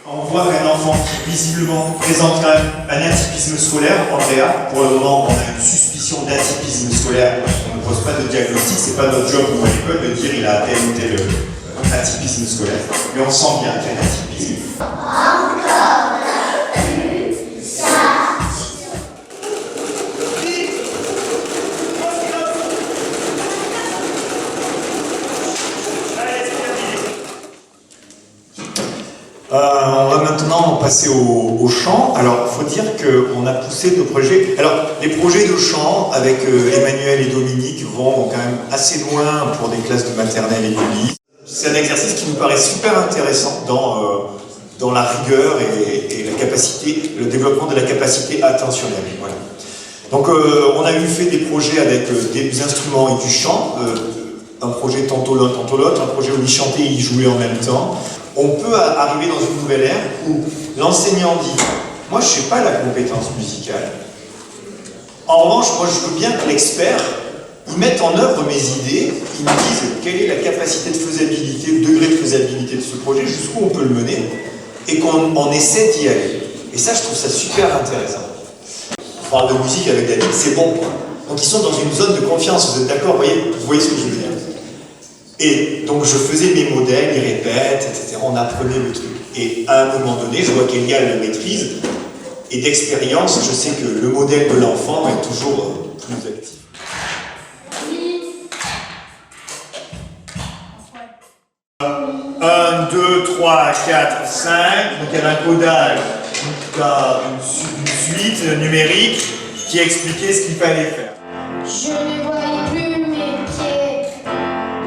On voit qu'un enfant qui visiblement présente quand même un atypisme scolaire, Andrea, pour le moment on a une suspicion d'atypisme scolaire, on ne pose pas de diagnostic, c'est pas notre job pour l'école de dire il a tel ou tel atypisme scolaire, mais on sent bien qu'il y a un atypisme. On va maintenant passer au chant. Alors, il faut dire qu'on a poussé nos projets. Alors, les projets de chant avec Emmanuel et Dominique vont quand même assez loin pour des classes de maternelle et de lycée. C'est un exercice qui nous paraît super intéressant dans la rigueur et la capacité, le développement de la capacité attentionnelle. Voilà. Donc, on a fait des projets avec des instruments et du chant. Un projet tantôt l'autre, un projet où ils chantaient et ils jouaient en même temps. On peut arriver dans une nouvelle ère où l'enseignant dit « Moi, je n'ai pas la compétence musicale. En revanche, moi, je veux bien que l'expert, il mette en œuvre mes idées, il me dise quelle est la capacité de faisabilité, le degré de faisabilité de ce projet, jusqu'où on peut le mener, et qu'on essaie d'y aller. » Et ça, je trouve ça super intéressant. On parle de musique avec David, c'est bon. Donc, ils sont dans une zone de confiance, vous êtes d'accord, vous voyez ce que je veux dire? Et donc je faisais mes modèles, ils répètent, etc. On apprenait le truc. Et à un moment donné, je vois qu'Eliane le maîtrise. Et d'expérience, je sais que le modèle de l'enfant est toujours plus actif. 1, 2, 3, 4, 5. Donc il y avait un codage d'une suite numérique qui expliquait ce qu'il fallait faire. Je ne voyais plus mes pieds.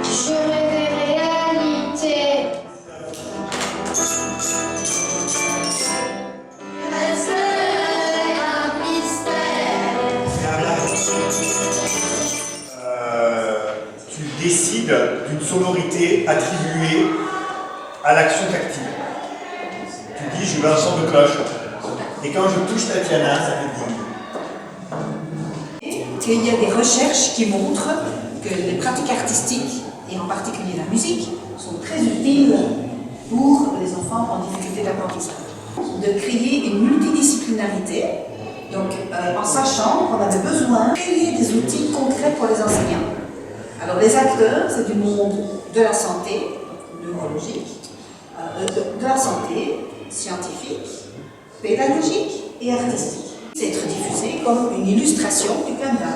Je rêvais réalité. C'est un mystère. Tu décides d'une sonorité attribuée à l'action tactile. Tu dis, je veux un son de cloche. Et quand je touche Tatiana, ça fait ding. Il y a des recherches qui montrent que les pratiques artistiques, et en particulier la musique, sont très utiles pour les enfants en difficulté d'apprentissage. De créer une multidisciplinarité, donc en sachant qu'on avait besoin de créer des outils concrets pour les enseignants. Alors les acteurs, c'est du monde de la santé, neurologique, de la santé, scientifique, pédagogique et artistique. C'est être diffusé comme une illustration du Canva.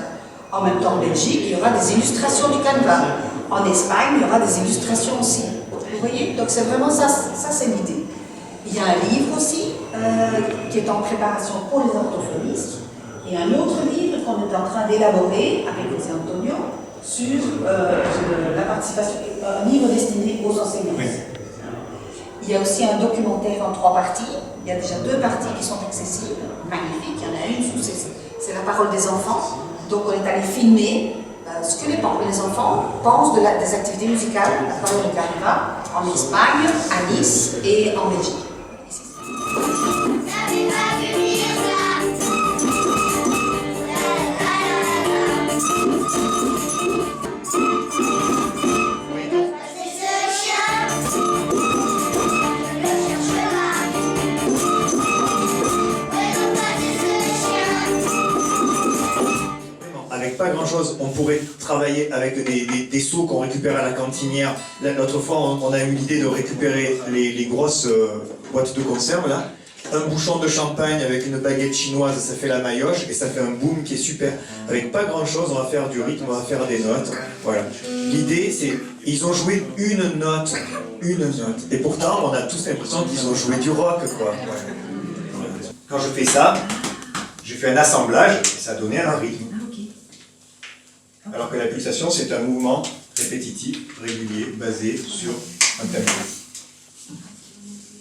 En même temps, en Belgique, il y aura des illustrations du Canva. En Espagne, il y aura des illustrations aussi. Vous voyez? Donc c'est vraiment ça c'est l'idée. Il y a un livre aussi qui est en préparation pour les orthophonistes et un autre livre qu'on est en train d'élaborer avec José Antonio sur la participation, un livre destiné aux enseignants. Oui. Il y a aussi un documentaire en 3 parties. Il y a déjà 2 parties qui sont accessibles, magnifiques. Il y en a une où c'est la parole des enfants. Donc on est allé filmer ce que les enfants pensent des activités musicales à travers le Canva en Espagne, à Nice et en Belgique. Avec pas grand chose, on pourrait travailler avec des seaux qu'on récupère à la cantinière. Là, l'autre fois, on a eu l'idée de récupérer les grosses boîtes de conserve là. Un bouchon de champagne avec une baguette chinoise, ça fait la maillotche et ça fait un boom qui est super. Avec pas grand chose, on va faire du rythme, on va faire des notes. Voilà. L'idée, c'est ils ont joué une note. Et pourtant, on a tous l'impression qu'ils ont joué du rock, quoi. Quand je fais ça, j'ai fait un assemblage et ça donnait un rythme. Alors que la pulsation, c'est un mouvement répétitif, régulier, basé sur un tempo.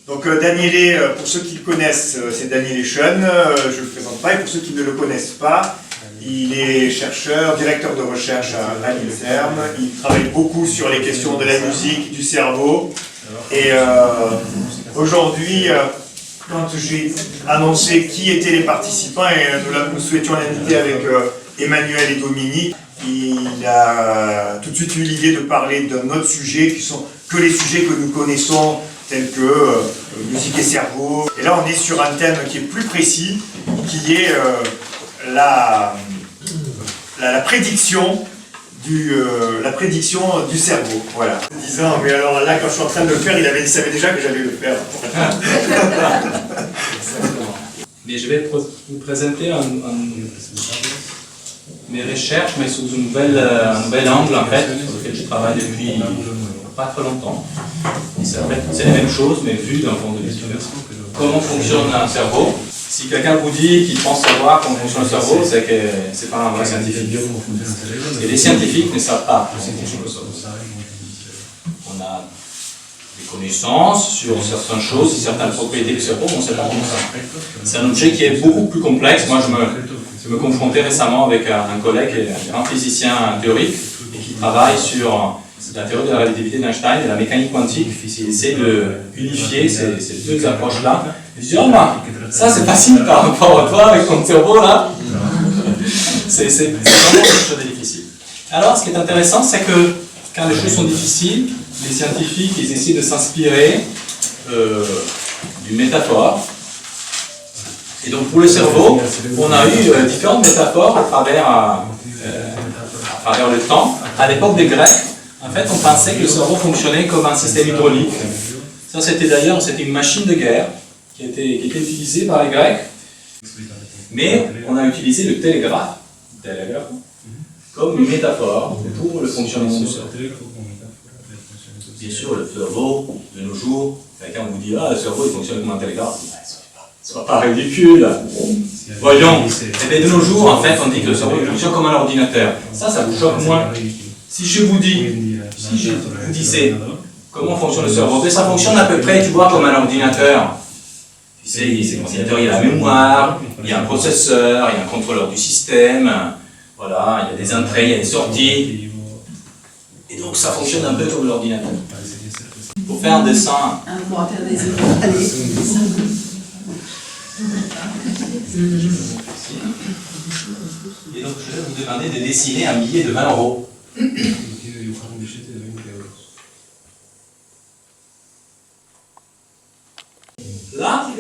Donc Daniele, pour ceux qui le connaissent, c'est Daniele Schoen, je ne le présente pas, et pour ceux qui ne le connaissent pas, il est chercheur, directeur de recherche à l'INSERM, il travaille beaucoup sur les questions de la musique, du cerveau, et aujourd'hui, quand j'ai annoncé qui étaient les participants, et nous souhaitions l'inviter avec Emmanuel et Dominique, il a tout de suite eu l'idée de parler d'un autre sujet qui sont que les sujets que nous connaissons, tels que musique et cerveau. Et là, on est sur un thème qui est plus précis, qui est la prédiction du cerveau. Voilà. Disant, mais alors là, quand je suis en train de le faire, il savait déjà que j'allais le faire. Mais je vais vous présenter mes recherches, mais sous un nouvel angle en fait, sur lequel je travaille depuis pas très longtemps. C'est la même chose, mais vu d'un point de vue différent. Comment fonctionne un cerveau? Si quelqu'un vous dit qu'il pense savoir comment fonctionne le cerveau, c'est que c'est pas un vrai scientifique. Et les scientifiques ne savent pas comment fonctionne le cerveau. On a des connaissances sur certaines choses, certaines propriétés du cerveau, mais on ne sait pas comment ça. C'est un objet qui est beaucoup plus complexe. Moi, je me confrontais récemment avec un collègue, un grand physicien théorique, et qui travaille sur la théorie de la relativité d'Einstein et la mécanique quantique. Il essaie de unifier ces deux approches-là. Je dis, oh, bah, ça c'est facile par rapport à toi avec ton cerveau là. C'est vraiment quelque chose de difficile. Alors, ce qui est intéressant, c'est que quand les choses sont difficiles, les scientifiques ils essaient de s'inspirer d'une métaphore. Et donc, pour le cerveau, on a eu différentes métaphores à travers le temps. À l'époque des Grecs, en fait, on pensait que le cerveau fonctionnait comme un système hydraulique. Ça, c'était une machine de guerre qui était utilisée par les Grecs. Mais on a utilisé le télégraphe comme une métaphore pour le fonctionnement du cerveau. Bien sûr, le cerveau, de nos jours, quelqu'un vous dit « Ah, le cerveau, il fonctionne comme un télégraphe ». Sois pas ridicule. Voyons. Et bien, de nos jours, en fait, on dit que le cerveau fonctionne comme un ordinateur. Ça vous choque moins. Si je vous disais comment fonctionne le cerveau, ça fonctionne à peu près, tu vois, comme un ordinateur. Tu sais, l'ordinateur, il y a la mémoire, il y a un processeur, il y a un contrôleur du système, voilà, il y a des entrées, il y a des sorties. Et donc, ça fonctionne un peu comme l'ordinateur. Pour faire un dessin. Un commentaire des éléments. Allez. Et donc, je vais vous demander de dessiner un billet de 20 €. Là,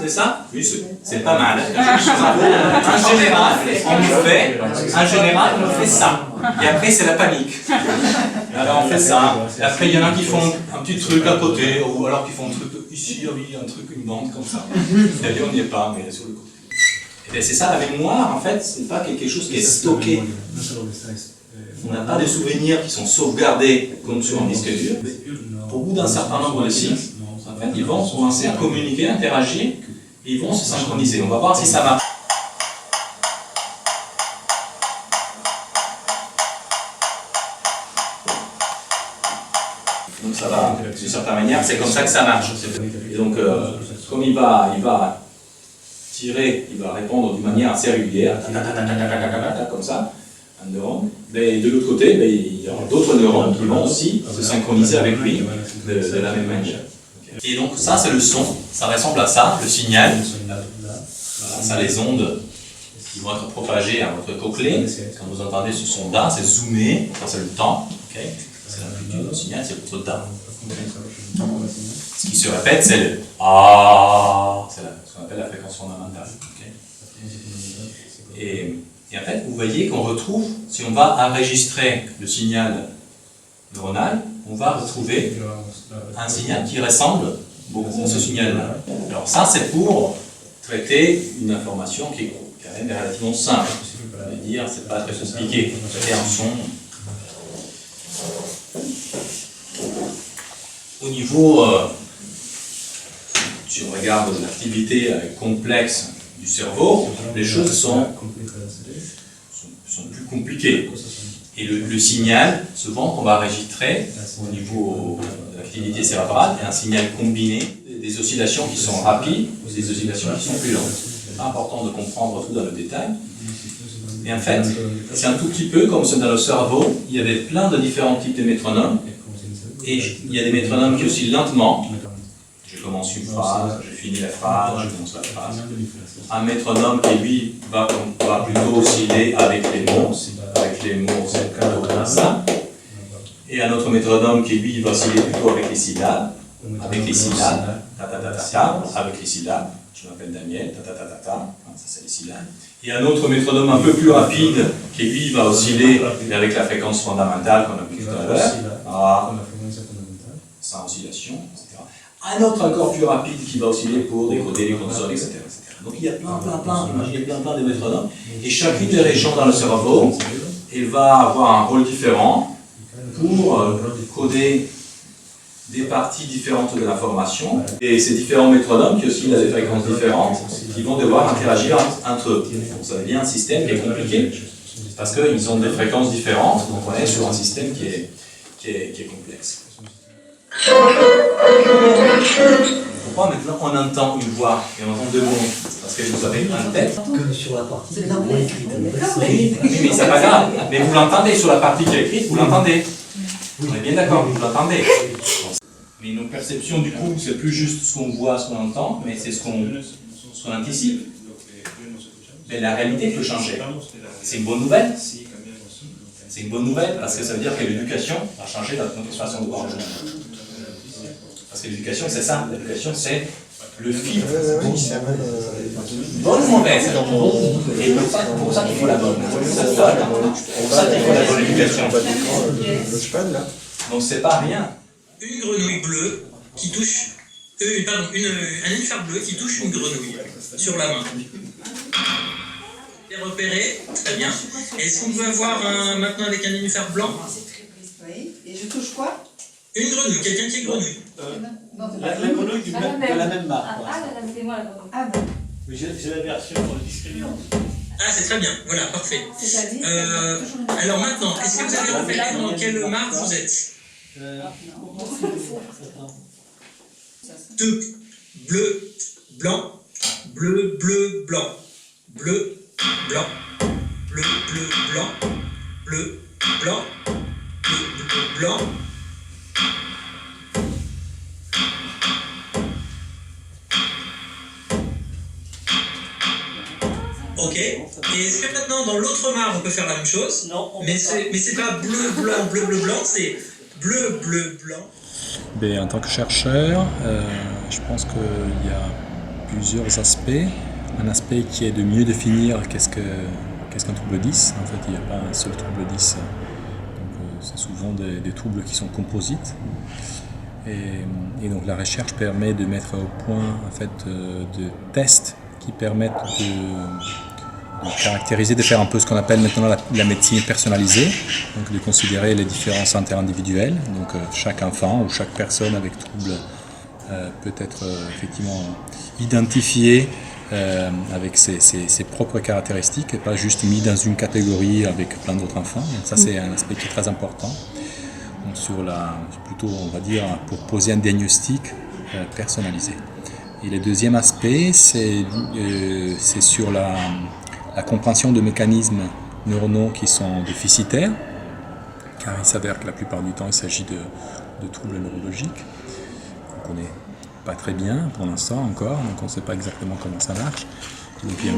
c'est ça? Oui, c'est pas mal. En général, on fait ça. Et après, c'est la panique. Alors, on fait ça. Et après, il y en a qui font un petit truc à côté, ou alors qui font un truc ici, un truc, une bande comme ça. D'ailleurs, on n'y est pas, mais sur le côté. Et bien, c'est ça, la mémoire, en fait, c'est pas quelque chose qui est stocké. On n'a pas de souvenirs qui sont sauvegardés comme sur un disque dur. Au bout d'un certain nombre de cycles, en fait, ils vont commencer à communiquer, à interagir, et ils vont se synchroniser. On va voir si ça marche. Donc ça va, d'une certaine manière, c'est comme ça que ça marche. Et donc, comme il va tirer, il va répondre d'une manière assez régulière, comme ça, un neurone. Mais de l'autre côté, il y aura d'autres neurones qui vont aussi se synchroniser avec lui de la même manière. Et donc ça, c'est le son. Ça ressemble à ça, le signal. Voilà, ça, les ondes qui vont être propagées à votre cochlée. Quand vous entendez ce son là, c'est zoomé. Ça, c'est le temps. Okay. C'est l'amplitude. Le signal, c'est votre temps. Ce qui se répète, c'est le ah. C'est ce qu'on appelle la fréquence fondamentale. Okay. Et en fait, vous voyez qu'on retrouve, si on va enregistrer le signal neuronal, on va retrouver un signal qui ressemble beaucoup à ce signal-là. Alors ça, c'est pour traiter une information qui est quand même relativement simple. Je veux dire, c'est pas très compliqué. C'est un son. Au niveau, si on regarde l'activité complexe du cerveau, les choses sont plus compliquées. Et le signal, souvent, qu'on va enregistrer au niveau de l'activité cérébrale, est un signal combiné des oscillations qui sont rapides ou des oscillations qui sont plus lentes. C'est pas important de comprendre tout dans le détail. Et en fait, c'est un tout petit peu comme dans le cerveau, il y avait plein de différents types de métronomes. Et il y a des métronomes qui oscillent lentement. Je commence une phrase, je finis la phrase, je commence la phrase. Un métronome qui, lui, va plutôt osciller avec les mots. C'est comme ça. Et un autre métronome qui, lui, va osciller plutôt avec les syllabes. Avec les syllabes. ta, avec les syllabes. Je m'appelle Daniel, ta, ça c'est les syllabes. Il y a un autre métronome un peu plus rapide qui lui va osciller avec la fréquence fondamentale qu'on a vu tout à l'heure, sans oscillation, etc. Un autre encore plus rapide qui va osciller pour décoder les consonnes, etc. Donc il y a plein de métronomes, et chacune des régions dans le cerveau, elle va avoir un rôle différent pour coder des parties différentes de l'information, et ces différents métronomes qui oscillent à des fréquences différentes, qui vont devoir interagir entre eux. Donc ça devient un système qui est compliqué, parce qu'ils ont des fréquences différentes, donc on est sur un système qui est complexe. Pourquoi maintenant on entend une voix et on entend deux mots? Parce que vous avez un tête. Que sur la partie écrite. Oui, mais c'est pas grave. Mais vous l'entendez sur la partie qui est écrite, vous l'entendez. On est bien d'accord, vous l'entendez. Mais nos perceptions, du coup, c'est plus juste ce qu'on voit, ce qu'on entend, mais c'est ce qu'on anticipe. Mais la réalité peut changer. C'est une bonne nouvelle. C'est une bonne nouvelle parce que ça veut dire que l'éducation a changé notre façon de voir le monde. Parce que l'éducation, c'est ça. L'éducation, c'est le fil. Bonne ou mauvaise? Et pour ça qu'il faut la bonne. C'est pour ça qu'il faut la bonne éducation. Donc c'est pas rien. Une grenouille bleue qui touche, un nénuphar bleu qui touche une grenouille sur la main. C'est repéré, très bien. Est-ce qu'on peut avoir maintenant avec un nénuphar blanc? Oui, et je touche quoi? Une grenouille, quelqu'un qui est grenouille. La grenouille de la même marque. c'est moi la grenouille. Ah bon. J'ai la version discriminante. Ah, c'est très bien, voilà, parfait. C'est-à-dire Alors maintenant, est-ce que vous avez repéré dans quelle marque vous êtes? Deux, bleu, blanc, bleu, bleu, blanc, bleu, blanc, bleu, bleu, blanc, bleu, blanc, bleu, bleu, blanc. Ok. Et est-ce que maintenant dans l'autre mare on peut faire la même chose? Non. Mais c'est pas bleu, blanc, bleu, bleu, blanc, c'est bleu, bleu, blanc. En tant que chercheur, je pense qu'il y a plusieurs aspects. Un aspect qui est de mieux définir qu'est-ce qu'un trouble 10. En fait, il n'y a pas un seul trouble 10. C'est souvent des troubles qui sont composites. Et donc la recherche permet de mettre au point en fait, de tests qui permettent de caractériser, de faire un peu ce qu'on appelle maintenant la médecine personnalisée, donc de considérer les différences interindividuelles. Donc chaque enfant ou chaque personne avec trouble peut être effectivement identifié avec ses propres caractéristiques et pas juste mis dans une catégorie avec plein d'autres enfants. Donc ça c'est un aspect qui est très important. Donc plutôt on va dire pour poser un diagnostic personnalisé. Et le deuxième aspect c'est sur la compréhension de mécanismes neuronaux qui sont déficitaires, car il s'avère que la plupart du temps il s'agit de troubles neurologiques qu'on ne connaît pas très bien pour l'instant encore, donc on ne sait pas exactement comment ça marche. Donc il y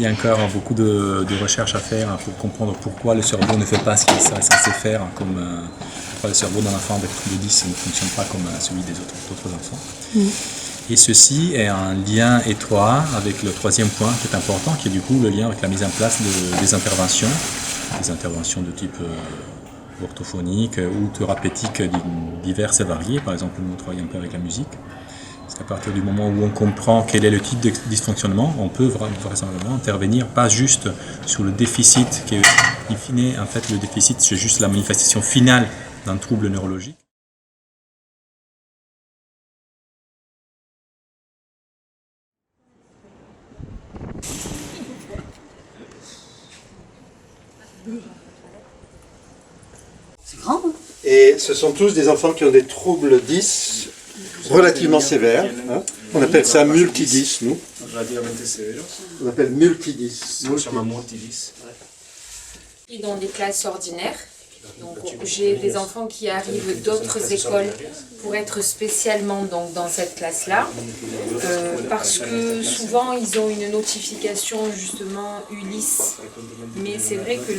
a encore beaucoup de recherches à faire pour comprendre pourquoi le cerveau ne fait pas ce qu'il est censé faire, comme pourquoi le cerveau d'un enfant avec trouble 10 ne fonctionne pas comme celui des autres enfants. Et ceci est un lien étroit avec le troisième point qui est important, qui est du coup le lien avec la mise en place des interventions de type orthophonique ou thérapeutique diverses et variées. Par exemple, nous travaillons un peu avec la musique. Parce qu'à partir du moment où on comprend quel est le type de dysfonctionnement, on peut vraisemblablement intervenir, pas juste sur le déficit, qui est in fine, en fait, le déficit, c'est juste la manifestation finale d'un trouble neurologique. C'est grand, hein? Et ce sont tous des enfants qui ont des troubles 10 relativement sévères. Hein. On appelle ça multi-10, nous. On appelle multi-10. Dans des classes ordinaires. Donc, j'ai des enfants qui arrivent d'autres écoles pour être spécialement dans cette classe-là, parce que souvent ils ont une notification justement Ulysse, mais c'est vrai que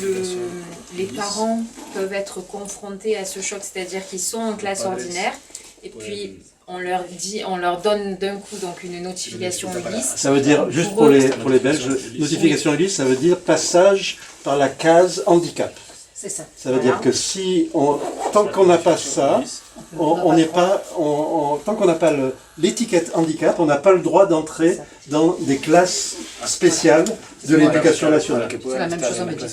les parents peuvent être confrontés à ce choc, c'est-à-dire qu'ils sont en classe ordinaire et puis on leur donne d'un coup donc une notification Ulysse. Ça veut dire, juste pour les Belges, notification Ulysse, ça veut dire passage par la case handicap. C'est ça. Ça veut dire que tant qu'on n'a pas ça, tant qu'on n'a pas l'étiquette handicap, on n'a pas le droit d'entrer dans des classes spéciales de l'éducation nationale. C'est la même chose en Belgique.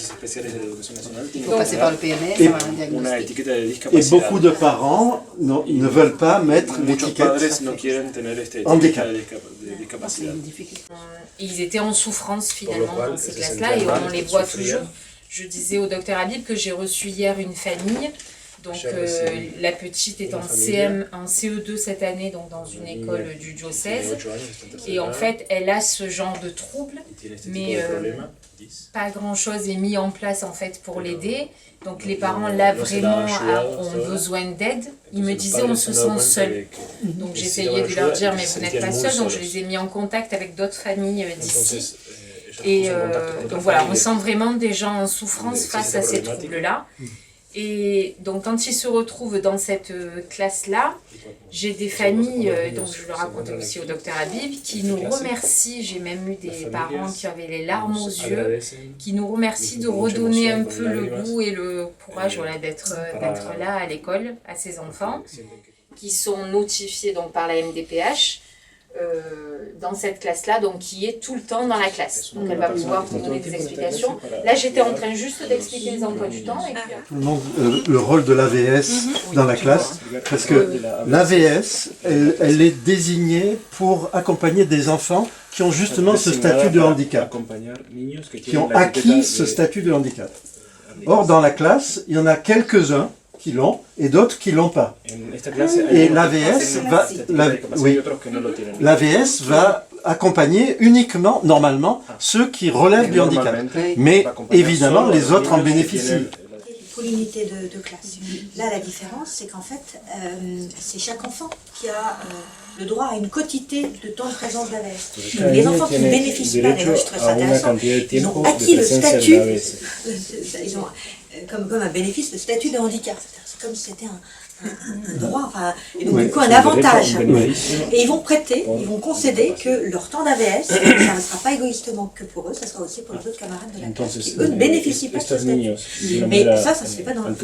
Il faut passer par le PMS, avoir un diagnostic. Et beaucoup de parents ne veulent pas mettre l'étiquette handicap. Ils étaient en souffrance finalement dans ces classes-là et on les voit toujours. Je disais au docteur Habib que j'ai reçu hier une famille, donc la petite est en CE2 cette année, donc dans une école du diocèse, et en fait elle a ce genre de trouble, mais pas grand chose est mis en place en fait pour l'aider, donc les parents là vraiment ont besoin d'aide. Ils me disaient on se sent seul, donc j'essayais de leur dire mais vous n'êtes pas seul, donc je les ai mis en contact avec d'autres familles d'ici. Et donc voilà, on sent vraiment des gens en souffrance face à ces troubles-là. Et donc quand ils se retrouvent dans cette classe-là, j'ai des familles, donc je le racontais aussi au docteur Habib, qui nous remercient, j'ai même eu des parents qui avaient les larmes aux yeux, qui nous remercient de redonner un peu le goût et le courage voilà, d'être là à l'école, à ces enfants, qui sont notifiés donc, par la MDPH, dans cette classe-là, donc qui est tout le temps dans la classe. Donc elle va pouvoir vous donner des explications. Là, j'étais en train juste d'expliquer les emplois du temps. Et puis... Tout le monde, le rôle de l'AVS dans la classe, parce que l'AVS, elle est désignée pour accompagner des enfants qui ont justement ce statut de handicap, qui ont acquis ce statut de handicap. Or, dans la classe, il y en a quelques-uns qui l'ont et d'autres qui l'ont pas. Et l'AVS va accompagner uniquement, normalement, ceux qui relèvent du handicap. Mais évidemment, les autres en bénéficient. Pour l'unité de classe. Là, la différence, c'est qu'en fait, c'est chaque enfant qui a le droit à une quotité de temps de présence d'AVS. Les enfants qui ne bénéficient pas, et moi je trouve ça intéressant, ils ont acquis le statut, ils ont comme un bénéfice, le statut de handicap. C'est comme si c'était un droit, enfin, et donc du coup un avantage. Et ils vont prêter, ils vont concéder que leur temps d'AVS, ça ne sera pas égoïstement que pour eux, ça sera aussi pour les autres camarades de la classe qui eux ne bénéficient pas de ce statut. Mais ça se fait pas dans le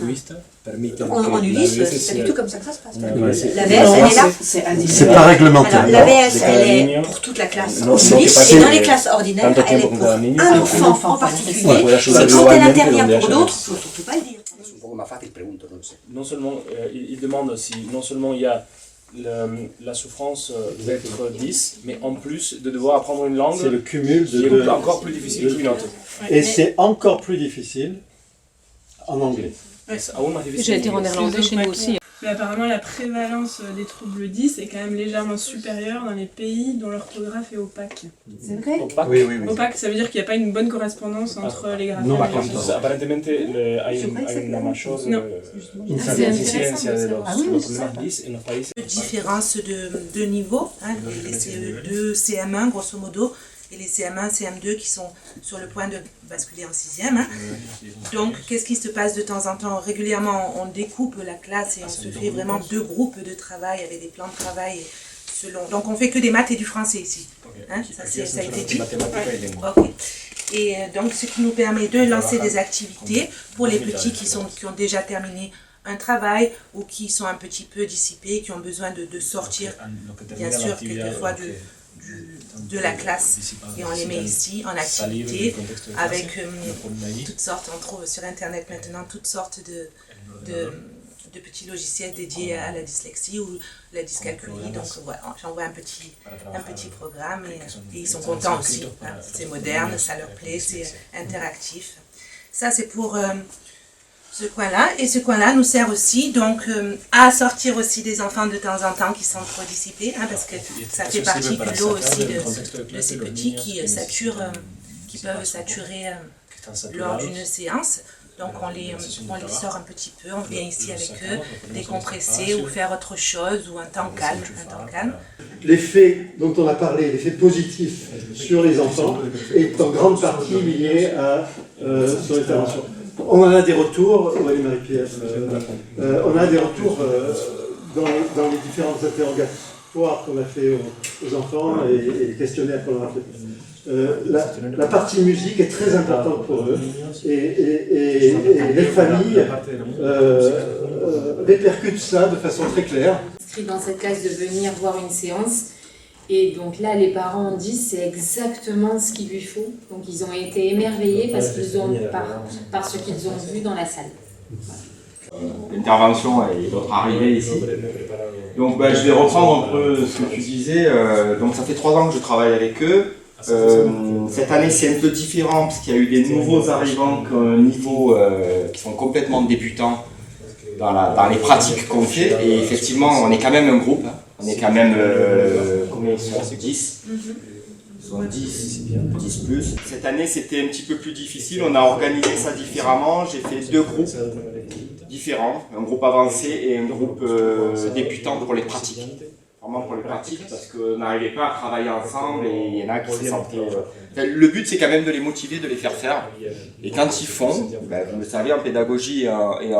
en Ulysse, c'est pas du tout comme ça que ça se passe. L'AVS, elle est là. C'est pas réglementaire. L'AVS, elle est pour toute la classe en Ulysse, et dans les classes ordinaires, elle est pour un enfant en particulier. Quand elle intervient pour d'autres, il ne faut surtout pas le dire. Non seulement, il demande si non seulement il y a la souffrance d'être 10, mais en plus de devoir apprendre une langue, c'est le cumul qui est encore plus difficile qu'une autre. Et c'est encore plus difficile en anglais. J'ai été en néerlandais chez nous aussi. Mais apparemment, la prévalence des troubles 10 est quand même légèrement supérieure dans les pays dont l'orthographe est opaque. C'est vrai? Oui. Opaque, ça veut dire qu'il n'y a pas une bonne correspondance entre les graphèmes. Non, apparemment, hay una mayor incidencia de los problemas 10 en los países. Différence de niveau, hein, les CE2, CM1 grosso modo, et les CM1, CM2 qui sont sur le point de basculer en 6e. Hein. Donc, qu'est-ce qui se passe de temps en temps? Régulièrement, on découpe la classe et on se fait vraiment 2 groupes de travail avec des plans de travail selon... Donc, on fait que des maths et du français ici. Hein, ça a été dit. Okay. Et donc, ce qui nous permet de lancer des activités pour les petits qui ont déjà terminé un travail ou qui sont un petit peu dissipés, qui ont besoin de sortir, bien sûr, quelquefois de la classe, et on les met ici en activité avec toutes sortes, on trouve sur internet maintenant toutes sortes de petits logiciels dédiés à la dyslexie ou la dyscalculie. Donc voilà, j'envoie un petit programme et ils sont contents aussi. Hein. C'est moderne, ça leur plaît, c'est interactif. Ça c'est pour ce coin-là, et ce coin-là nous sert aussi donc à sortir aussi des enfants de temps en temps qui sont trop dissipés, hein, parce que ça fait partie du lot aussi de ces petits qui peuvent saturer lors d'une séance. Donc on les sort un petit peu, on vient ici avec eux, décompresser ou faire autre chose, ou un temps calme. L'effet dont on a parlé, l'effet positif sur les enfants, est en grande partie lié à son intervention. On en a des retours, Marie-Pierre, on a des retours dans les différentes interrogatoires qu'on a fait aux enfants et les questionnaires qu'on leur a fait. La partie musique est très importante pour eux et les familles répercutent ça de façon très claire. Inscrit dans cette classe de venir voir une séance et donc là les parents ont dit c'est exactement ce qu'il lui faut, donc ils ont été émerveillés par ce qu'ils ont vu dans la salle. L'intervention et votre arrivée ici. Donc je vais reprendre un peu ce que tu disais. Donc ça fait 3 ans que je travaille avec eux. Cette année c'est un peu différent parce qu'il y a eu des nouveaux arrivants qui ont un niveau qui sont complètement débutants dans les pratiques qu'on fait. Et effectivement on est quand même un groupe. On est quand même combien ils sont? 10. Ils sont 10 plus. Cette année c'était un petit peu plus difficile. On a organisé ça différemment. J'ai fait 2 groupes différents, un groupe avancé et un groupe débutant pour les pratiques. Vraiment pour les pratiques, parce qu'on n'arrivait pas à travailler ensemble et il y en a qui se sentaient... Le but c'est quand même de les motiver, de les faire faire. Et quand ils font, vous le savez, en pédagogie et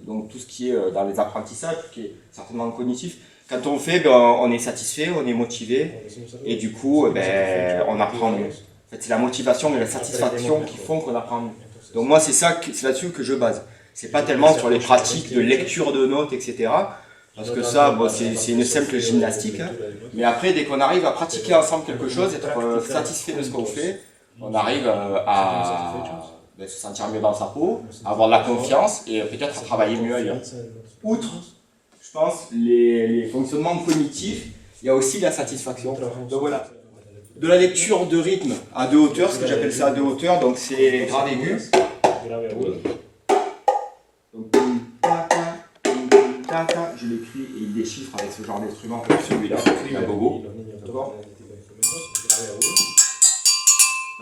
donc tout ce qui est dans les apprentissages, qui est certainement cognitif, quand on fait, on est satisfait, on est motivé et du coup on apprend mieux. En fait, c'est la motivation et la satisfaction qui font qu'on apprend mieux. Donc moi c'est là-dessus que je base. C'est pas tellement sur les pratiques de lecture de notes, etc. Parce que ça, c'est une simple gymnastique. Hein. Mais après, dès qu'on arrive à pratiquer ensemble quelque chose, être satisfait de ce qu'on fait, on arrive à se sentir mieux dans sa peau, à avoir de la confiance et peut-être à travailler mieux ailleurs. Outre, je pense, les fonctionnements cognitifs, il y a aussi la satisfaction. Donc voilà. De la lecture de rythme à 2 hauteurs, ce que j'appelle ça à 2 hauteurs, donc c'est grave aigu. Donc, je l'écris et il déchiffre avec ce genre d'instrument comme celui-là, un bobo.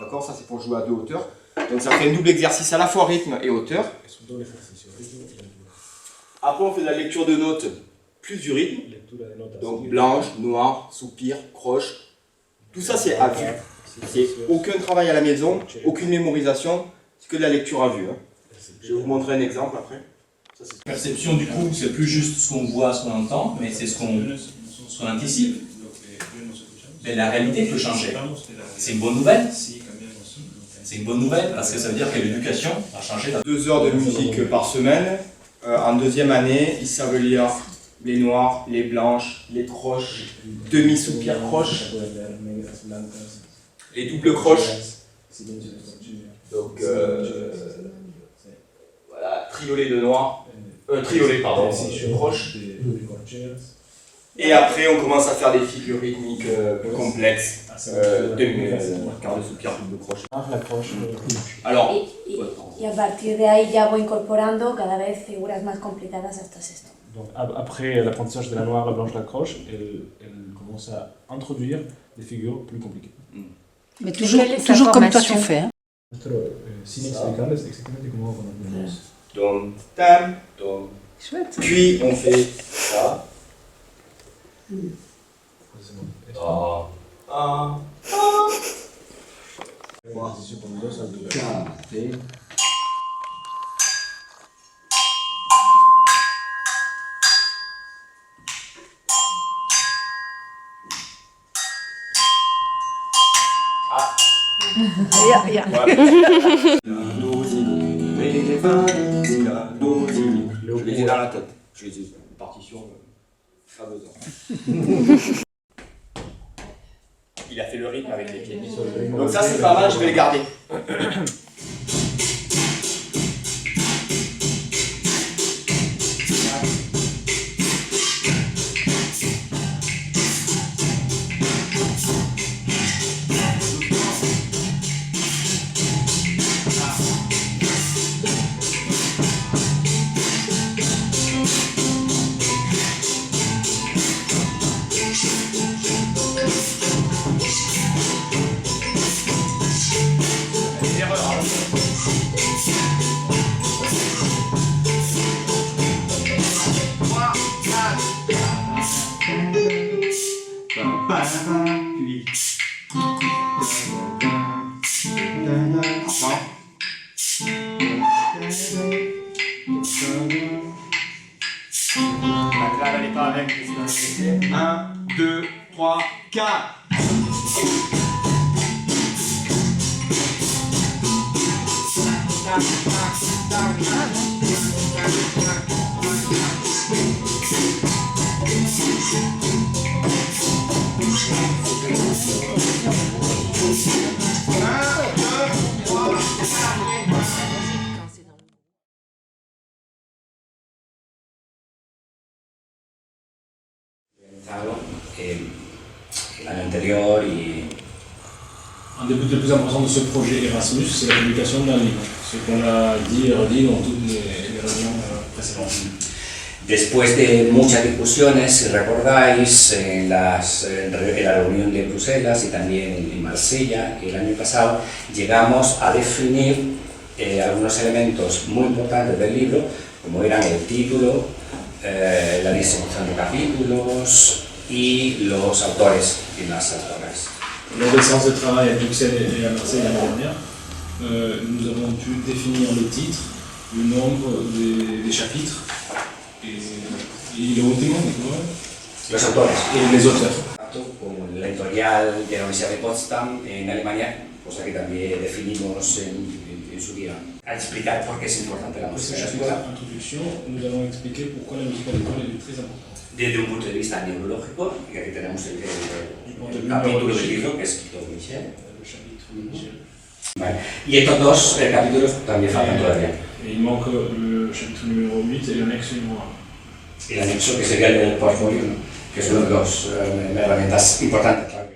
D'accord, ça c'est pour jouer à 2 hauteurs. Donc ça fait un double exercice à la fois rythme et hauteur. Après on fait de la lecture de notes plus du rythme. Donc blanche, noire, soupir, croche. Tout ça c'est à vue. C'est aucun travail à la maison, aucune mémorisation, c'est que de la lecture à vue. Hein. Je vais vous montrer un exemple après. La perception du coup, c'est plus juste ce qu'on voit, ce qu'on entend, mais c'est ce qu'on anticipe. Mais la réalité peut changer. C'est une bonne nouvelle. C'est une bonne nouvelle parce que ça veut dire que l'éducation a changé. 2 heures de musique par semaine. En 2e année, ils savent lire les noirs, les blanches, les croches, demi-soupirs croches, les doubles croches. Donc voilà, triolet de noir, triolet pardon, croche. Et après on commence à faire des figures rythmiques plus complexes, quart de soupir, double croche. Alors, y a partir de ahí ya voy incorporando cada vez figuras más complicadas hasta sexto. Donc après l'apprentissage de la noire, la blanche, la croche, elle commence à introduire des figures plus compliquées. Mais toujours comme toi tu fais. Hein. Dom, tam, dom. Chouette. Puis on fait ça. Ja. Je les ai dans la tête. Je les ai partition, pas besoin. Il a fait le rythme avec les pieds. Donc ça c'est pas mal, je vais les garder. 1, 2, 3, 4. L'année anterior y... Un des buts les plus importants de ce projet Erasmus, c'est la publication d'un livre, ce qu'on a dit et redit dans toutes les réunions précédentes. Después de muchas discusiones, si recordáis, en la reunión de Bruselas y también en Marsella el año pasado, llegamos a definir algunos elementos muy importantes del libro, como eran el título, la distribución de capítulos y los autores y las autoras. Lors des séances de travail à Bruxelles et à Marseille l'année dernière, nous avons pu définir le titre, le nombre des chapitres et le último, los autores. Et les auteurs. Con la editorial de la Universidad de Potsdam en Alemania, cosa que también definimos en su día. A explicar por qué es importante la música en la escuela. En introduction, nous allons expliquer pourquoi la musique à l'école est très importante. Desde un punto de vista neurológico, y aquí tenemos el capítulo del libro que es escrito por Michel. Vale. Y estos dos capítulos también faltan todavía. Il manque le chapitre numéro 8 et l'annexe numéro 1. El anexo que sería el portfolio, ¿no? Que es una de las herramientas importantes. Claro.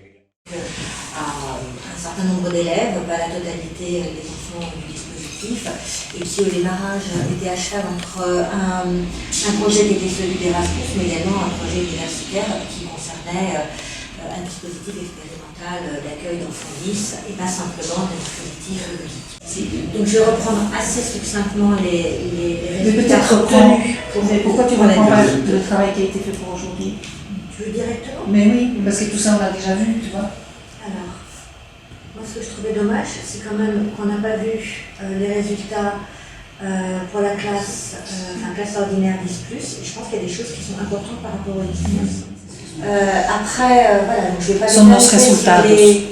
Un certain nombre d'élèves, pas la totalité des enfants du dispositif, et qui au démarrage était à cheval entre un projet qui était celui d'Erasmus, mais également un projet universitaire qui concernait un dispositif expérimental d'accueil d'enfants 10 et pas simplement un dispositif ludique. Donc je vais reprendre assez succinctement les résultats obtenus. Pourquoi tu ne reprends pas le travail qui a été fait pour aujourd'hui? Tu veux directement? Mais oui, parce que tout ça on l'a déjà vu, tu vois. Alors, moi ce que je trouvais dommage, c'est quand même qu'on n'a pas vu les résultats pour la classe, classe ordinaire 10+, et je pense qu'il y a des choses qui sont importantes par rapport au 10+. Après, voilà, donc je ne vais pas détailler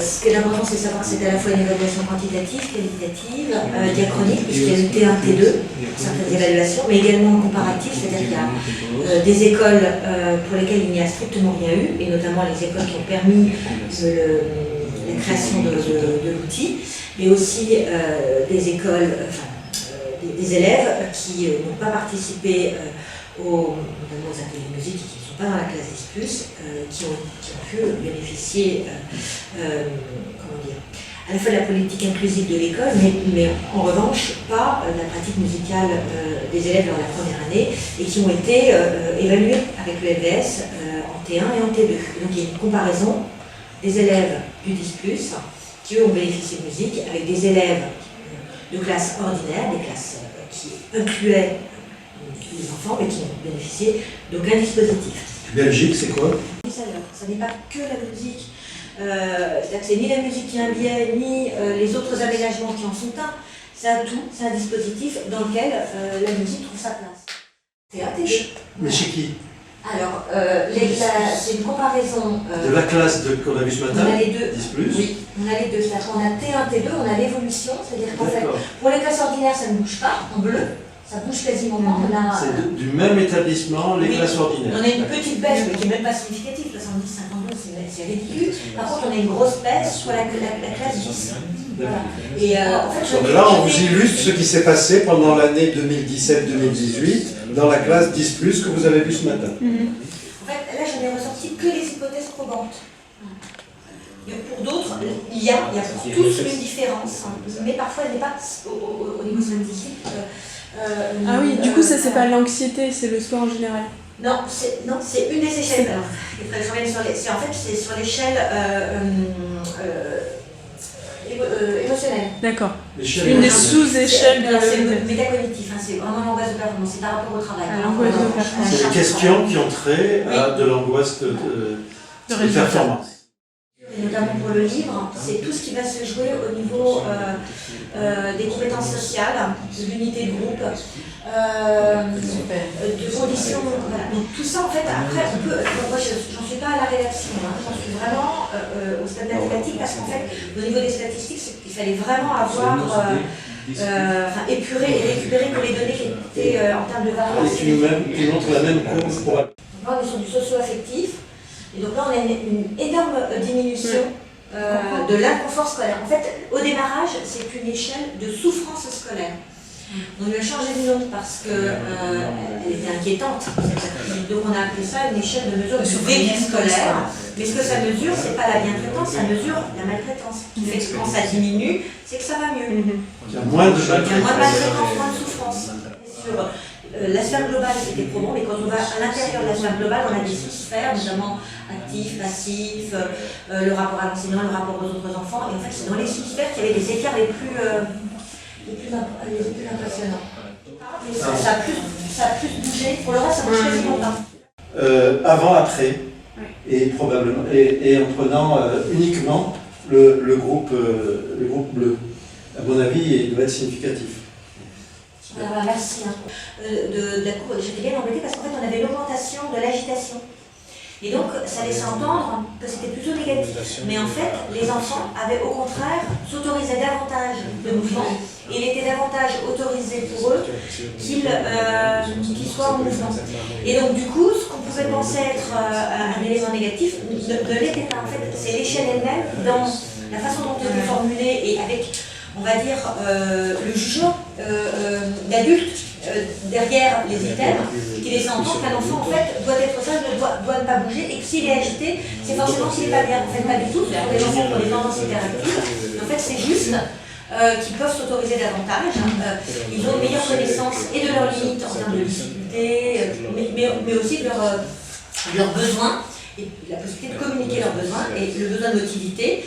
ce qui est important, c'est de savoir que c'est à la fois une évaluation quantitative, qualitative, diachronique, puisqu'il y a le T1, T2 pour certaines évaluations, mais également comparative, c'est-à-dire qu'il y a des écoles pour lesquelles il n'y a strictement rien eu, et notamment les écoles qui ont permis la création de l'outil, mais aussi des écoles, des élèves qui n'ont pas participé aux ateliers de musique et qui ne sont pas dans la classe 10+, qui ont pu bénéficier à la fois de la politique inclusive de l'école, mais en revanche pas de la pratique musicale des élèves dans la première année, et qui ont été évalués avec le LVS en T1 et en T2. Donc il y a une comparaison des élèves du 10+, qui eux ont bénéficié de musique, avec des élèves de classe ordinaire, des classes qui incluaient les enfants, mais qui ont bénéficié d'un dispositif. Belgique, c'est quoi? Ça n'est pas que la musique. C'est-à-dire que c'est ni la musique qui a un biais, ni les autres aménagements qui en sont un. C'est un tout, c'est un dispositif dans lequel la musique trouve sa place. Mais chez qui? Alors, c'est une comparaison... de la classe qu'on a vu ce matin, on a les deux. 10+. Oui, on a les deux. C'est-à-dire qu'on a T1, T2, on a l'évolution. C'est-à-dire qu'en fait, pour les classes ordinaires, ça ne bouge pas, en bleu. Ça bouge quasiment pas. C'est du même établissement, les classes ordinaires. On a une petite baisse, mais qui n'est même pas significative, 70, 52, c'est ridicule. Par contre, on a une grosse baisse sur la classe 10. Voilà. Et en fait, donc là, on vous illustre ce qui s'est passé pendant l'année 2017-2018 dans la classe 10+, que vous avez vu ce matin. En fait, là, je n'ai ressorti que les hypothèses probantes. Pour d'autres, il y a pour tous une différence, mais parfois elle n'est pas au niveau scientifique. Ah oui, du coup ça c'est pas l'anxiété, c'est le sport en général. Non, c'est une des échelles. En fait, c'est sur l'échelle émotionnelle. D'accord. Une des sous-échelles de... C'est métacognitif, c'est vraiment l'angoisse de performance, c'est par rapport au travail. C'est les questions qui ont trait à de l'angoisse de performance. Et notamment pour pour le livre, c'est tout ce qui va se jouer au niveau des compétences sociales, de l'unité de groupe, de conditions. Voilà. Donc tout ça, en fait, après, on peut. Moi, j'en suis pas à la rédaction, hein, j'en suis vraiment au stade de la thématique, parce qu'en fait, au niveau des statistiques, il fallait vraiment avoir. Épurer et récupérer que les données qui étaient en termes de variance. Et tu montres la même courbe pour... Là, on est sur du socio-affectif, et donc là, on a une énorme diminution de l'inconfort scolaire. En fait, au démarrage, c'est une échelle de souffrance scolaire. On lui a changé de nom parce qu'elle était inquiétante. Donc on a appelé ça une échelle de mesure du vécu scolaire. Mais ce que ça mesure, c'est pas la bientraitance, ça mesure la maltraitance. Qui fait que quand ça diminue, c'est que ça va mieux. Il y a moins de maltraitance, moins de souffrance. Sur la sphère globale, c'était probant, mais quand on va à l'intérieur de la sphère globale, on a des sous-sphères, notamment actifs, passifs, le rapport à l'enseignant, le rapport aux autres enfants. Et en fait, c'est dans les sous-sphères qu'il y avait des écarts les plus impressionnants. Mais ça a plus bougé. Pour le reste, ça bouge quasiment pas. Avant, après, et probablement, et en prenant uniquement le groupe bleu. À mon avis, il doit être significatif. Alors, merci. De la cour, j'étais bien embêtée parce qu'en fait, on avait l'augmentation de l'agitation. Et donc, ça laissait entendre que c'était plutôt négatif. Mais en fait, les enfants avaient au contraire s'autorisaient davantage de mouvement. Et il était davantage autorisé pour eux qu'ils soient en mouvement. Et donc, du coup, ce qu'on pouvait penser être un élément négatif ne l'était pas. En fait, c'est l'échelle elle-même, dans la façon dont elle était formulée et avec, on va dire, le jugement d'adultes derrière les items, qui laisse entendre qu'un enfant en fait doit être sage, doit ne pas bouger, et que s'il est agité, c'est forcément qu'il n'est pas bien. En fait, pas du tout, ce sont des enfants qui ont des tendances hyperactives. En fait, c'est juste qu'ils peuvent s'autoriser davantage. Ils ont une meilleure connaissance et de leurs limites en termes de difficultés, mais aussi de leurs besoins. Et la possibilité de communiquer leurs besoins, et le besoin de motilité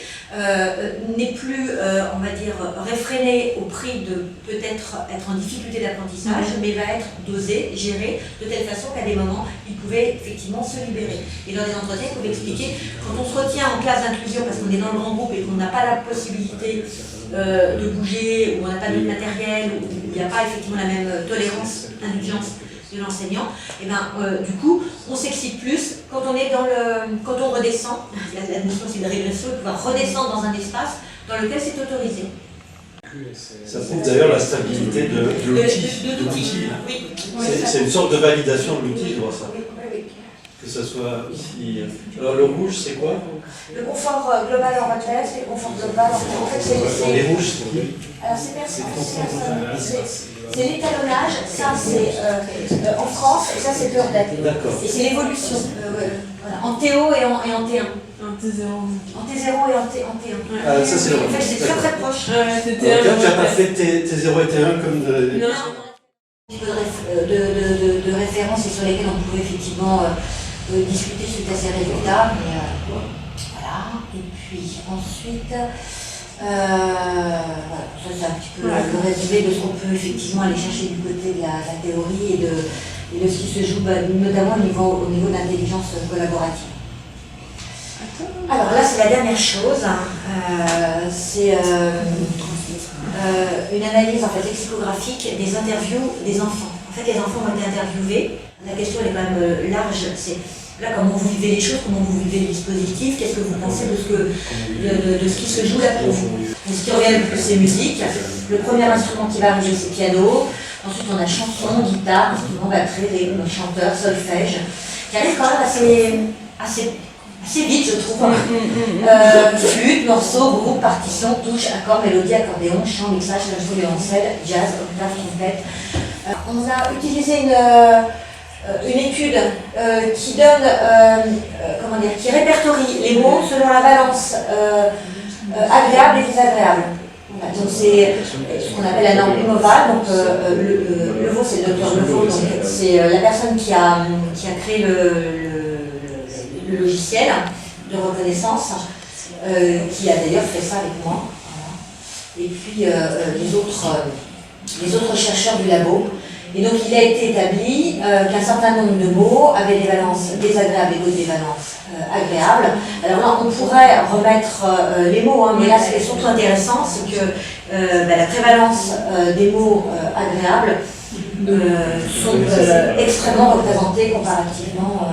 n'est plus, on va dire, réfréné au prix de peut-être être en difficulté d'apprentissage, mais va être dosé, géré, de telle façon qu'à des moments, ils pouvaient effectivement se libérer. Et dans les entretiens, ils pouvaient expliquer, quand on se retient en classe d'inclusion parce qu'on est dans le grand groupe et qu'on n'a pas la possibilité de bouger, ou on n'a pas de matériel, ou il n'y a pas effectivement la même tolérance, indulgence de l'enseignant, et du coup, on s'excite plus quand on est quand on redescend. La notion c'est de régression, de pouvoir redescendre dans un espace dans lequel c'est autorisé. Ça prouve d'ailleurs la stabilité de l'outil. C'est une sorte de validation de l'outil, je vois ça. Que ça soit aussi. Alors le rouge, c'est quoi? Le confort global en retraite, c'est le confort global en fait. Les rouges, c'est qui? Alors c'est l'étalonnage, ça c'est en France, et ça c'est Burdett. Et c'est l'évolution, voilà, en T0 et en T1. En T0 et en T1. Ah, ça c'est le En fait, c'est très très proche. Tu n'as pas fait T0 et T1 comme de... Non. De références et sur lesquelles on pouvait effectivement discuter suite à ces résultats. Mais, voilà. Et puis ensuite, voilà, ça c'est un petit peu le résumé de ce qu'on peut effectivement aller chercher du côté de la théorie et de ce qui se joue notamment au niveau de l'intelligence collaborative. Alors là, c'est la dernière chose. C'est une analyse en fait lexicographique des interviews des enfants. En fait, les enfants ont été interviewés. La question elle est quand même large. C'est là comment vous vivez les choses, comment vous vivez le dispositif, qu'est-ce que vous pensez de ce qui se joue là pour vous. Donc, ce qui revient le plus, c'est musique. Le premier instrument qui va arriver, c'est piano. Ensuite, on a chanson, guitare, instrument, batterie, chanteur, solfège, qui arrive quand même assez vite, je trouve. Flûte, morceau, groupe, partition, touche, accord, mélodie, accordéon, chant, mixage, clavier, violoncelle, jazz, octave, trompette. On a utilisé une étude qui donne, qui répertorie les mots selon la balance agréable et désagréable. Voilà, donc c'est ce qu'on appelle la norme UMOVA. Donc Levaux, c'est le docteur Levaux, donc c'est la personne qui a créé le logiciel de reconnaissance, qui a d'ailleurs fait ça avec moi. Voilà. Et puis les autres chercheurs du labo Et donc il a été établi qu'un certain nombre de mots avaient des valences désagréables et d'autres des valences agréables. Alors là, on pourrait remettre les mots, hein, mais là, ce qui est surtout intéressant, c'est que la prévalence des mots agréables sont extrêmement représentés comparativement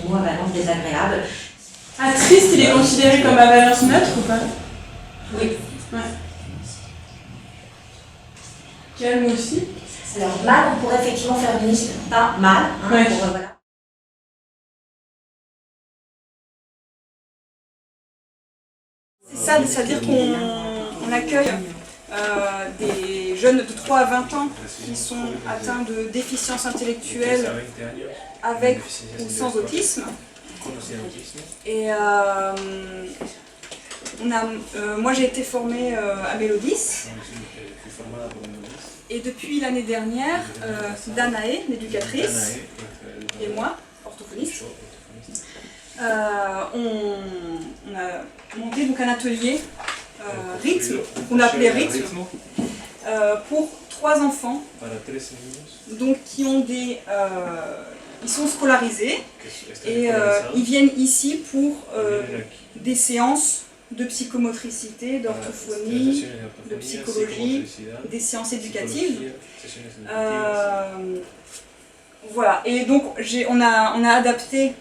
aux mots à valence désagréable. Ah, triste, il est considéré comme à valence neutre ou pas? Oui. Ouais. Calme aussi. Alors, mal, on pourrait effectivement faire une liste, pas mal, hein, ouais. Pour, voilà. C'est ça, c'est-à-dire qu'on accueille des jeunes de 3 à 20 ans qui sont atteints de déficience intellectuelle avec ou sans autisme. Et moi j'ai été formée à Mélodis. Et depuis l'année dernière, Danae, l'éducatrice, et moi, orthophoniste, on a monté donc un atelier rythme, qu'on a appelé rythme, pour 3 enfants, donc qui ont ils sont scolarisés et ils viennent ici pour des séances de psychomotricité, d'orthophonie, de psychologie, des séances éducatives. Voilà, et donc on a adapté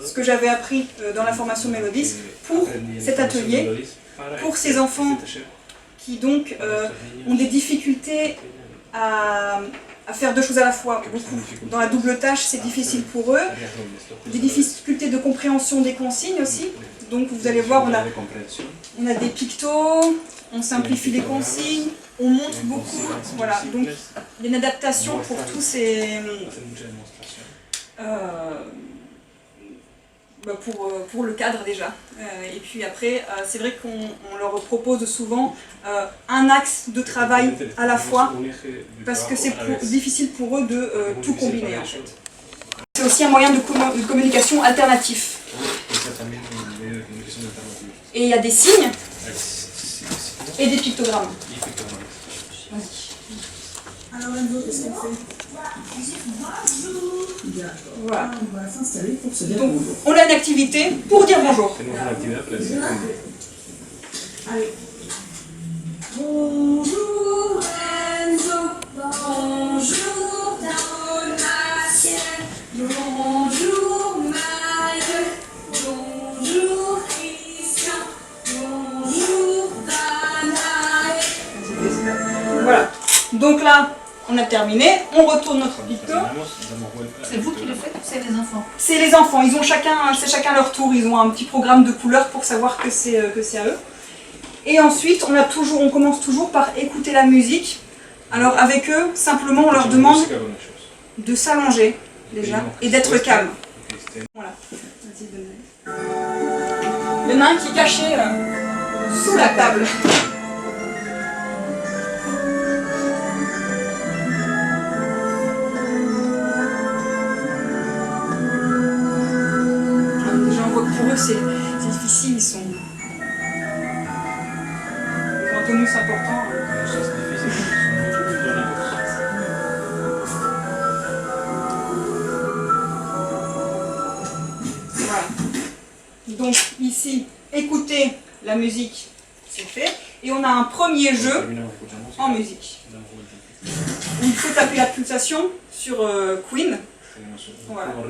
ce que j'avais appris dans la formation Mélodis pour cet atelier, pour ces enfants qui donc ont des difficultés à faire 2 choses à la fois, beaucoup. Dans la double tâche, c'est difficile pour eux. Des difficultés de compréhension des consignes aussi. Donc vous allez voir, on a des pictos, on simplifie les consignes, on monte beaucoup. Voilà, donc il y a une adaptation pour tous ces... pour le cadre déjà. Et puis après, c'est vrai qu'on leur propose souvent un axe de travail à la fois, parce que c'est difficile pour eux de tout combiner en fait. C'est aussi un moyen de communication alternatif. Et il y a des signes et des pictogrammes. Alors Enzo, qu'est-ce qu'on fait? Voilà. On va s'installer pour se dire donc, bonjour. on a une activité pour dire bonjour. Allez. Bonjour Enzo, bonjour Dalmatien, bonjour Maïe, bonjour Christian, bonjour Danae. Voilà. Donc là, on a terminé, on retourne notre picto. C'est vous qui le faites ou c'est les enfants? C'est les enfants, ils ont c'est chacun leur tour, ils ont un petit programme de couleurs pour savoir que c'est à eux. Et ensuite, on commence toujours par écouter la musique. Alors avec eux, simplement on leur demande de s'allonger déjà et d'être calme. Voilà. Il y en a un qui est caché sous la table. Pour eux, c'est difficile, ils ont un tonus important. Voilà. Donc ici, écouter la musique, c'est fait. Et on a un premier jeu en musique. Il faut taper la pulsation sur Queen. Voilà. Donc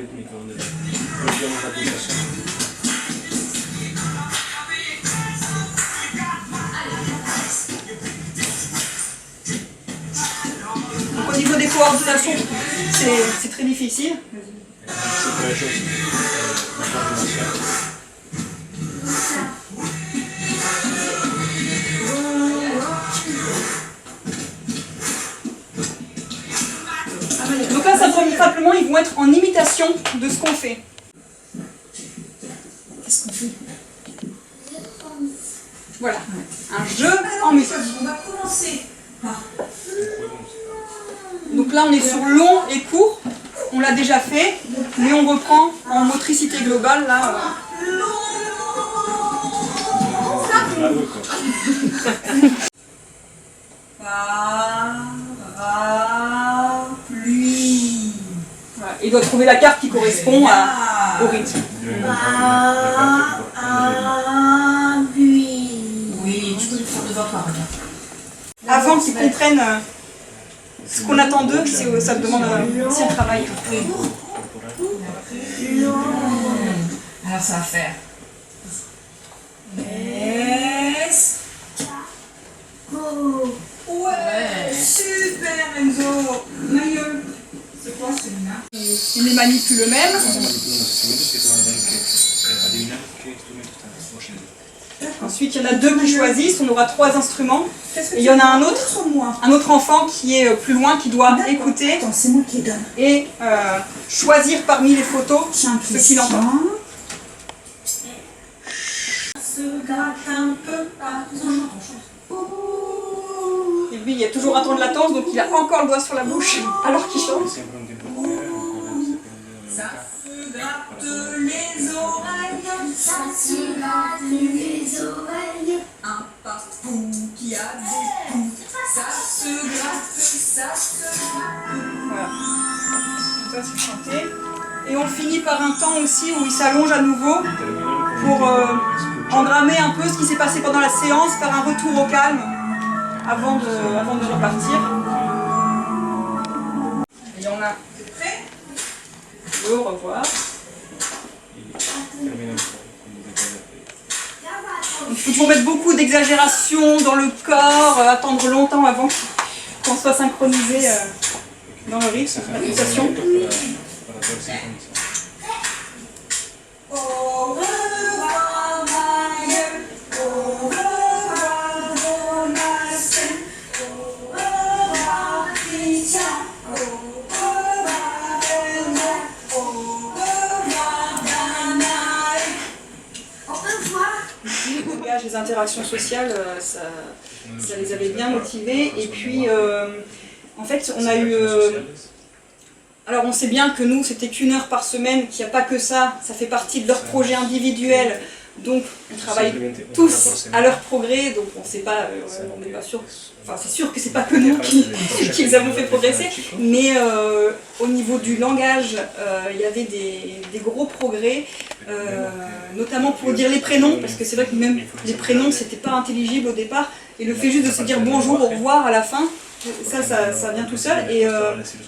au niveau des coordinations, c'est très difficile. Donc là, simplement, ils vont être en imitation de ce qu'on fait. Qu'est-ce qu'on fait? Voilà, un jeu en musique. On va commencer par... Donc là, on est sur long et court. On l'a déjà fait, mais on reprend en motricité globale là. Ra, ra, il doit trouver la carte qui correspond au rythme. Oui, tu peux le faire devant toi, regarde. Avant qu'ils comprennent ce qu'on attend d'eux, ça demande aussi un travail. Alors ça va faire. Ouais, super Enzo. Mailleux. C'est quoi celui-là? Il les manipule eux-mêmes. Ensuite, il y en a 2 qui choisissent, on aura 3 instruments. Et il y en a un autre enfant qui est plus loin, qui doit écouter et choisir parmi les photos ce qu'il entend. Et lui, il y a toujours un temps de latence, donc il a encore le doigt sur la bouche alors qu'il chante. Ça se gratte les oreilles, ça se gratte les oreilles. Un papou qui a des poux, ça se gratte, ça se gratte. Voilà. Ça c'est chanté. Et on finit par un temps aussi où il s'allonge à nouveau pour engrammer un peu ce qui s'est passé pendant la séance, faire un retour au calme avant de repartir. Et on a prêt. Au revoir. Il faut toujours mettre beaucoup d'exagération dans le corps, attendre longtemps avant qu'on soit synchronisé dans le rythme, la pulsation. Au revoir Mailleux, au revoir Donatien, au revoir Christian, au revoir Bernard, au revoir Danae. Au revoir. Les interactions sociales, ça les avait bien motivés. Et puis, en fait, on a eu... alors on sait bien que nous, c'était qu'1 heure par semaine, qu'il n'y a pas que ça, ça fait partie de leur projet individuel. Donc on travaille tous à leur progrès, donc on sait pas, on n'est pas sûr, enfin c'est sûr que c'est pas que nous qui les avons fait progresser, mais au niveau du langage, il y avait des gros progrès, notamment pour dire les prénoms, parce que c'est vrai que même les prénoms c'était pas intelligible au départ, et le fait juste de se dire bonjour, au revoir à la fin, ça vient tout seul, et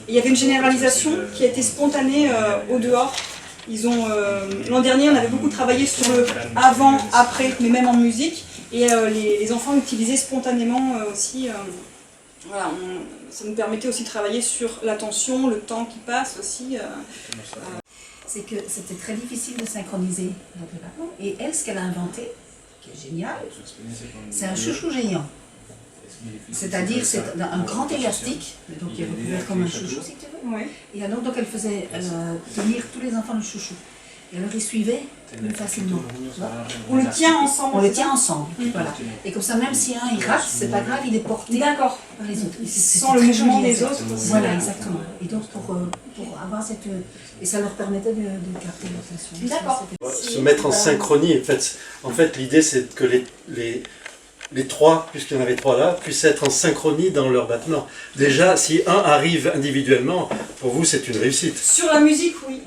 il y avait une généralisation qui a été spontanée au dehors. Ils ont l'an dernier, on avait beaucoup travaillé sur le avant, après, mais même en musique, et les enfants utilisaient spontanément aussi. Voilà, ça nous permettait aussi de travailler sur l'attention, le temps qui passe aussi. C'est que c'était très difficile de synchroniser notre département. Et elle, ce qu'elle a inventé, qui est génial, c'est un chouchou géant. C'est-à-dire, c'est un grand élastique, donc il est recouvert comme un chouchou, si tu veux. Ouais. Et alors, donc elle faisait tenir tous les enfants le chouchou. Et alors, ils suivaient plus facilement. On le tient ensemble. On le tient ensemble, voilà. Et comme ça, même si un il rate, c'est pas grave, il est porté par les autres. Sans le mouvement des autres. Voilà, exactement. Et donc, pour avoir cette... Et ça leur permettait de capter l'attention. D'accord. Se mettre en synchronie, en fait l'idée c'est que les 3, puisqu'il y en avait 3 là, puissent être en synchronie dans leur battement. Déjà, si un arrive individuellement, pour vous c'est une réussite. Sur la musique, oui.